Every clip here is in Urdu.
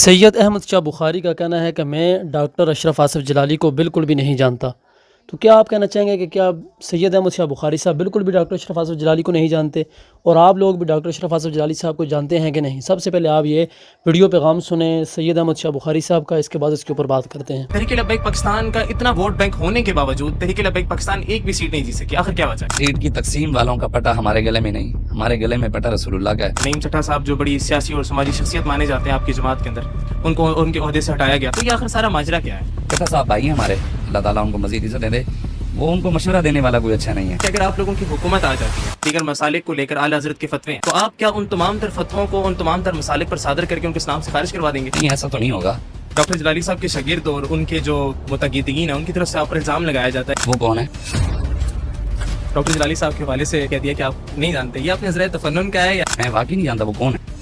سید احمد شاہ بخاری کا کہنا ہے کہ میں ڈاکٹر اشرف آصف جلالی کو بالکل بھی نہیں جانتا۔ تو کیا آپ کہنا چاہیں گے کہ کیا سید احمد شاہ بخاری صاحب بالکل بھی ڈاکٹر اشرف آصف جلالی کو نہیں جانتے، اور آپ لوگ بھی ڈاکٹر اشرف آصف جلالی صاحب کو جانتے ہیں کہ نہیں؟ سب سے پہلے آپ یہ ویڈیو پیغام سنیں سید احمد شاہ بخاری صاحب کا، اس کے بعد اس کے اوپر بات کرتے ہیں۔ تحریک لبیک پاکستان کا اتنا ووٹ بینک ہونے کے باوجود تحریک لبیک پاکستان ایک بھی سیٹ نہیں جیت سکی، آخر کیا وجہ ہے؟ سیٹ کی تقسیم والوں کا پٹا ہمارے گلے میں نہیں، ہمارے گلے میں پٹا رسول اللہ کا ہے۔ نعیم چٹھا صاحب جو بڑی سیاسی اور سماجی شخصیت مانے جاتے ہیں آپ کی جماعت کے اندر، ان کو ان کے عہدے سے ہٹایا گیا، تو یہ آخر سارا ماجرا کیا ہے؟ چٹھا صاحب بھائی ہیں ہمارے، اللہ تعالیٰ ان کو مزید عزت دے، وہ ان کو مشورہ دینے والا کوئی اچھا نہیں ہے۔ کہ اگر آپ لوگوں کی حکومت آ جاتی ہے دیگر مسالک کو لے کر اعلیٰ حضرت کے فتوے ہیں، تو آپ کیا ان تمام تر فتووں کو ان تمام تر مسالک پر صادر کر کے ان کے نام سے خارج کروا دیں گے؟ نہیں، ایسا تو نہیں ہوگا۔ ڈاکٹر جلالی صاحب کے شاگرد اور ان کے جو متقیدین ہیں ان کی طرف سے آپ پر الزام لگایا جاتا ہے۔ وہ کون ہے؟ ڈاکٹر جلالی صاحب کے حوالے سے کہہ دیا کہ آپ نہیں جانتے، یہ اپنے ذرائع تفنن کا ہے یا میں واقعی نہیں جانتا وہ کون ہے۔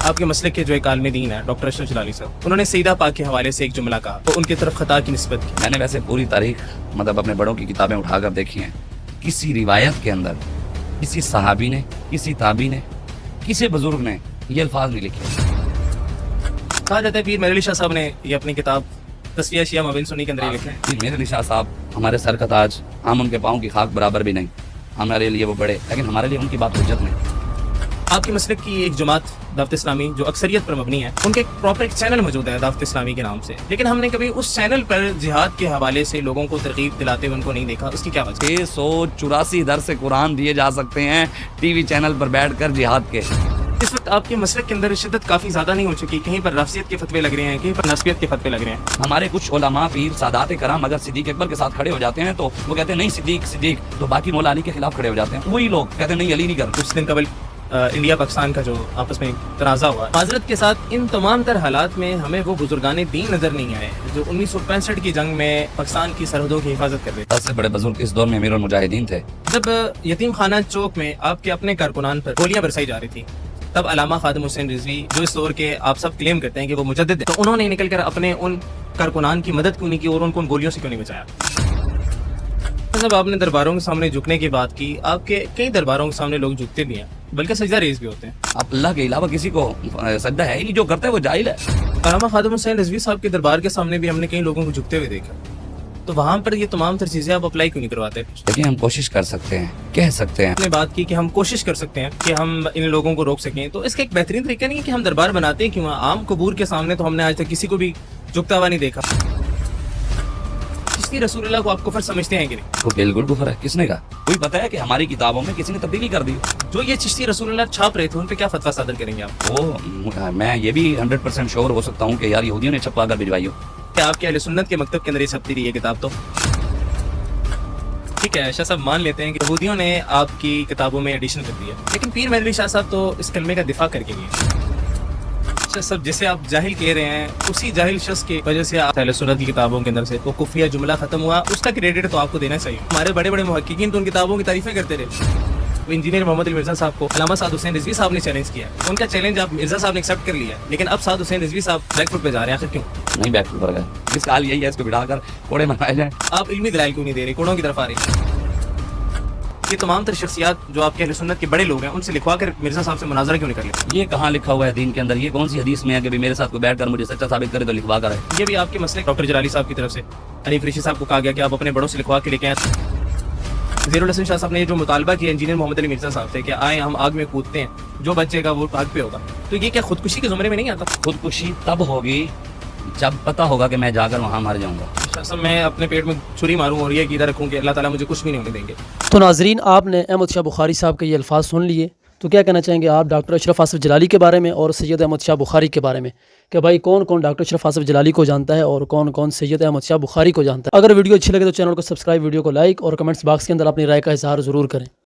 آپ کے مسلک کے جو ایک عالم دین ہے ڈاکٹر اشرف جلالی صاحب، انہوں نے سیدہ پاک کے حوالے سے ایک جملہ کہا تو ان کی طرف خطا کی نسبت کی۔ میں نے ویسے پوری تاریخ اپنے بڑوں کی کتابیں اٹھا کر دیکھی ہیں، کسی روایت کے اندر کسی صحابی نے، کسی تابعی نے، کسی بزرگ نے یہ الفاظ نہیں لکھے۔ کہا جاتا ہے پیر میرعلی شاہ صاحب نے یہ اپنی کتاب تصفیہ شیعہ مابین سنی کے اندر یہ لکھا ہے۔ میرعلی شاہ صاحب ہمارے سر کا تاج، ہم ان کے پاؤں کی خاک برابر بھی نہیں، ہمارے لیے وہ بڑے، لیکن ہمارے لیے ان کی بات حجت نہیں۔ آپ کے مسلک کی ایک جماعت دعوت اسلامی جو اکثریت پر مبنی ہے، ان کے پراپر ایک چینل موجود ہے دعوت اسلامی کے نام سے، لیکن ہم نے کبھی اس چینل پر جہاد کے حوالے سے لوگوں کو ترغیب دلاتے ہوئے ان کو نہیں دیکھا، اس کی کیا وجہ؟ 684 درس قرآن دیے جا سکتے ہیں ٹی وی چینل پر بیٹھ کر جہاد کے۔ اس وقت آپ کے مسلک کے اندر شدت کافی زیادہ نہیں ہو چکی، کہیں پر رافضیت کے فتوے لگ رہے ہیں، کہیں پر نسبیت کے فتوے لگ رہے ہیں۔ ہمارے کچھ علماء پیر سادات کرام اگر صدیق اکبر کے ساتھ کھڑے ہو جاتے ہیں تو وہ کہتے ہیں نہیں صدیق، تو باقی مولا علی کے خلاف کھڑے ہو جاتے ہیں، وہی لوگ کہتے ہیں نہیں علی نہیں کرتے۔ کچھ دن قبل انڈیا پاکستان کا جو آپس میں تنازع ہوا، معذرت کے ساتھ ان تمام تر حالات میں ہمیں وہ بزرگان دین نظر نہیں آئے جو 1965 کی جنگ میں پاکستان کی سرحدوں کی حفاظت کر رہے تھے۔ سب سے بڑے بزرگ اس دور میں امیر المجاہدین تھے۔ جب یتیم خانہ چوک میں آپ کے اپنے کارکنان پر گولیاں برسائی جا رہی تھی، تب علامہ خادم حسین رضوی جو اس دور کے آپ سب کلیم کرتے ہیں کہ وہ مجدد ہیں، تو انہوں نے نکل کر اپنے ان کارکنان کی مدد کیوں نہیں کی اور ان کو ان گولیوں سے کیوں نہیں بچایا؟ جب آپ نے درباروں کے سامنے جھکنے کی بات کی، آپ کے کئی درباروں کے سامنے لوگ جھکتے بھی ہیں بلکہ سجدہ ریز بھی ہوتے ہیں۔ اب اللہ کے علاوہ کسی کو سجدہ ہے ہی نہیں، جو کرتا ہے وہ جاہل ہے۔ علامہ خادم حسین رضوی صاحب کے دربار کے سامنے بھی ہم نے کئی لوگوں کو جھکتے ہوئے دیکھا، تو وہاں پر یہ تمام تر چیزیں آپ اپلائی کیوں نہیں کرواتے؟ لیکن ہم کوشش کر سکتے ہیں، کہہ سکتے ہیں۔ آپ نے بات کی کہ ہم کوشش کر سکتے ہیں کہ ہم ان لوگوں کو روک سکیں، تو اس کا ایک بہترین طریقہ نہیں ہے کہ ہم دربار بناتے ہیں کیوں؟ عام قبور کے سامنے تو ہم نے آج تک کسی کو بھی جھکتا ہوا نہیں دیکھا۔ چشتی رسول اللہ کو آپ کفر سمجھتے ہیں کہ نہیں؟ وہ بالکل کفر ہے۔ کس نے کہا؟ کوئی پتہ ہے کہ ہماری کتابوں میں کسی نے تبدیلی کر دی؟ جو یہ چشتی رسول اللہ چھاپ رہے تھے ان پہ کیا فتویٰ صادر کریں گے آپ؟ وہ میں یہ بھی 100% شور ہو سکتا ہوں کہ یار یہودیوں نے چھپا کر بھجوائی ہو۔ کیا آپ کے اہل سنت کے مکتب کے اندر یہ چھپتی رہی ہے کتاب؟ تو ٹھیک ہے، شاہ صاحب مان لیتے ہیں کہ یہودیوں نے آپ کی کتابوں میں ایڈیشن کر دیا، لیکن پیر میرعلی شاہ صاحب تو اس کلمے کا دفاع کر کے گئے۔ شاہ صاحب جسے آپ جاہل کہہ رہے ہیں، اسی جاہل شخص کی وجہ سے آپ اہل سنت کی کتابوں کے اندر سے وہ کفریہ جملہ ختم ہوا، اس کا کریڈٹ تو آپ کو دینا چاہیے۔ ہمارے بڑے بڑے محققین تو ان کتابوں کی تعریفیں کرتے رہے۔ انجینئر محمد علی مرزا صاحب کو علامہ سعد حسین رضوی صاحب نے چیلنج کیا، ان کا چیلنج آپ مرزا صاحب نے ایکسیپٹ کر لیا، لیکن اب سعد حسین رضوی صاحب بیک فٹ پہ جا رہے ہیں، آخر کیوں؟ نہیں بیک فٹ پر گئے، اس کا حال یہی ہے اس کو بٹھا کر کوڑے منائے جائیں۔ آپ علمی دلائل کیوں نہیں دے رہے، کوڑوں کی طرف آ رہے ہیں؟ یہ تمام تر شخصیات جو آپ کے اہل سنت کے بڑے لوگ ہیں ان سے لکھوا کر مرزا صاحب سے مناظرہ کیوں نہیں کر لیتے؟ یہ کہاں لکھا ہوا ہے دین کے اندر؟ یہ کون سی حدیث میں ہے کہ میرے ساتھ کوئی بیٹھ کر مجھے سچا ثابت کرے تو لکھوا کر ہے؟ یہ بھی آپ کے مسئلے ڈاکٹر جلالی صاحب کی طرف سے حنیف ریشی صاحب کو کہا گیا کہ آپ اپنے بڑوں سے لکھوا کے لے کے آئیں۔ زیر الحسن شاہ صاحب نے یہ جو مطالبہ کیا انجینئر محمد علی مرزا صاحب سے کہ آئیں ہم آگ میں کودتے ہیں، جو بچے گا وہ آگ پہ ہوگا، تو یہ کیا خودکشی کے زمرے میں نہیں آتا؟ خودکشی تب ہوگی جب پتہ ہوگا کہ میں جا کر وہاں مر جاؤں گا۔ شاہ صاحب میں اپنے پیٹ میں چھری ماروں اور یہ عقیدہ رکھوں کہ اللہ تعالیٰ مجھے کچھ بھی نہیں ہونے دیں گے۔ تو ناظرین، آپ نے احمد شاہ بخاری صاحب کے یہ الفاظ سن لیے، تو کیا کہنا چاہیں گے آپ ڈاکٹر اشرف آصف جلالی کے بارے میں اور سید احمد شاہ بخاری کے بارے میں، کہ بھائی کون کون ڈاکٹر اشرف آصف جلالی کو جانتا ہے اور کون کون سید احمد شاہ بخاری کو جانتا ہے؟ اگر ویڈیو اچھی لگے تو چینل کو سبسکرائب، ویڈیو کو لائک اور کمنٹس باکس کے اندر اپنی رائے کا اظہار ضرور کریں۔